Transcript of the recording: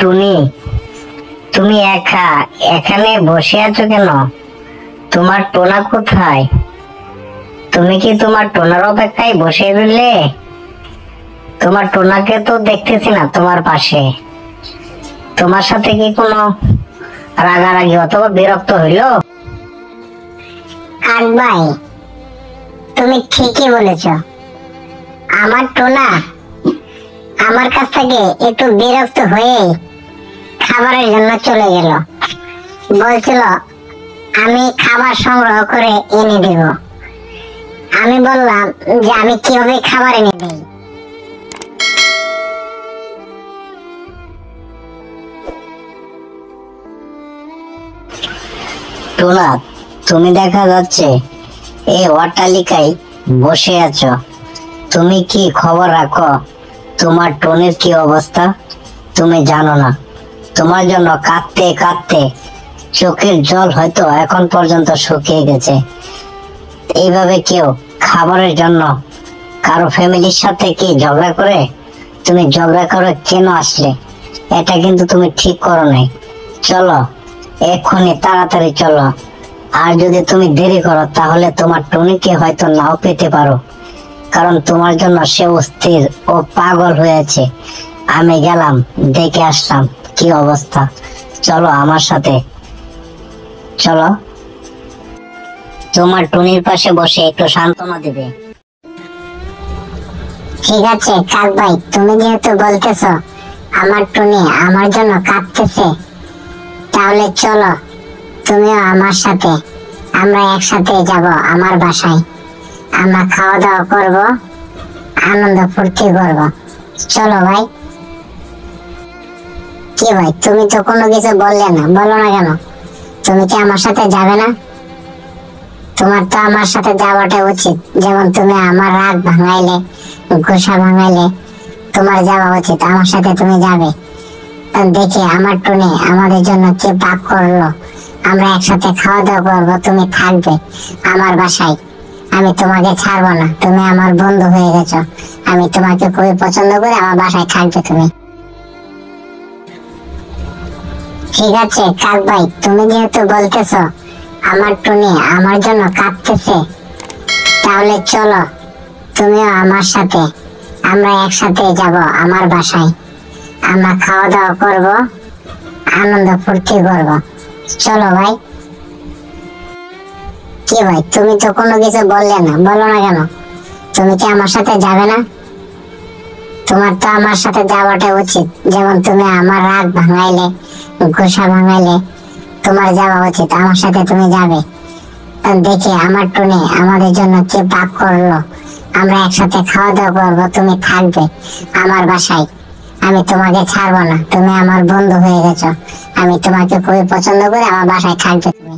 টুনি, তুমি একা এখানে বসে আছো কেন? তোমার টোনা কোথায়? তুমি কি তোমার টোনার অপেক্ষায় বসে রইলে? তোমার টোনাকে তো দেখতেছি না তোমার পাশে। তোমার সাথে কি কোনো রাগারাগি অথবা বিরক্ত হইলো? কাক ভাই, তুমি ঠিকই বলেছ। আমার টোনা আমার কাছ থেকে একটু বিরক্ত হয়ে খাবারের জন্য চলে গেল। বলছিল আমি খাবার সংগ্রহ করে এনে দেব। আমি বললাম যে আমি কিভাবে খাবার এনে দেই। টোনা, তুমি দেখা যাচ্ছে এই অট্টালিকায় বসে আছো। তুমি কি খবর রাখো তোমার টোনের কি অবস্থা? তুমি জানো না, তোমার জন্য কাঁদতে কাঁদতে চোখের জল হয়তো এখন পর্যন্ত শুকিয়ে গেছে। এইভাবে কেউ খাবারের জন্য কারো ফ্যামিলির সাথে কি ঝগড়া করে? তুমি ঝগড়া করে কেন আসলে? এটা কিন্তু তুমি ঠিক করো নাই। চলো এক্ষুনি তাড়াতাড়ি চলো। আর যদি তুমি দেরি করো তাহলে তোমার টুনিকে হয়তো নাও পেতে পারো, কারণ তোমার জন্য সে অস্থির ও পাগল হয়েছে। আমি গেলাম, দেখে আসলাম কি অবস্থা। চলো আমার সাথে চলো, তোমার টুনির পাশে বসে একটু সান্ত্বনা দিবে। ঠিক আছে কাক ভাই, তুমি যেহেতু বলতেছো আমার টুনি আমার জন্য কাঁদতেছে, তাহলে চলো তুমিও আমার সাথে। আমরা একসাথে যাব আমার বাসায়। আমরা খাওয়া দাওয়া করব, আনন্দ ফুর্তি করব। চলো ভাই। কি ভাই, তুমি তো কোনো কিছু বললে না, বলো না কেন? তুমি কি আমার সাথে যাবে না? তোমার তো আমার সাথে যাওয়াটা উচিত। যেমন তুমি আমার রাগ ভাঙাইলে, গোসা ভাঙাইলে, তোমার যাওয়া উচিত। আমার সাথে তুমি যাবে। দেখি আমার টুনি আমাদের জন্য কি পাক করলো। আমরা একসাথে খাওয়া দাওয়া করবো, তুমি থাকবে আমার বাসায়। আমি তোমাকে ছাড়বো না, তুমি আমার বন্ধু হয়ে গেছো। আমি তোমাকে খুবই পছন্দ করি, আমার বাসায় থাকবে তুমি। ঠিক আছে কাক ভাই, তুমি যেহেতু বলতেছো আমার টুনি আমার জন্য কাঁদতেছে, তাহলে চলো তুমিও আমার সাথে। আমরা একসাথে যাব আমার বাসায়। আমরা খাওয়া দাওয়া করব, আনন্দ ফুর্তি করব। চলো ভাই। কি ভাই, তুমি তো কোনো কিছু বললে না, বলো না কেন? তুমি কি আমার সাথে যাবে না? তোমার তো আমার সাথে যাওয়াটা উচিত। যেমন তুমি আমার রাগ ভাঙাইলে, গোসা ভাঙাইলে, তোমার যাওয়া উচিত। আমার সাথে তুমি যাবে। দেখি আমার টুনি আমাদের জন্য কি পাক করলো। আমরা একসাথে খাওয়া দাওয়া করবো, তুমি থাকবে আমার বাসায়। আমি তোমাকে ছাড়বো না, তুমি আমার বন্ধু হয়ে গেছো। আমি তোমাকে খুবই পছন্দ করি, আমার বাসায় থাকবে তুমি।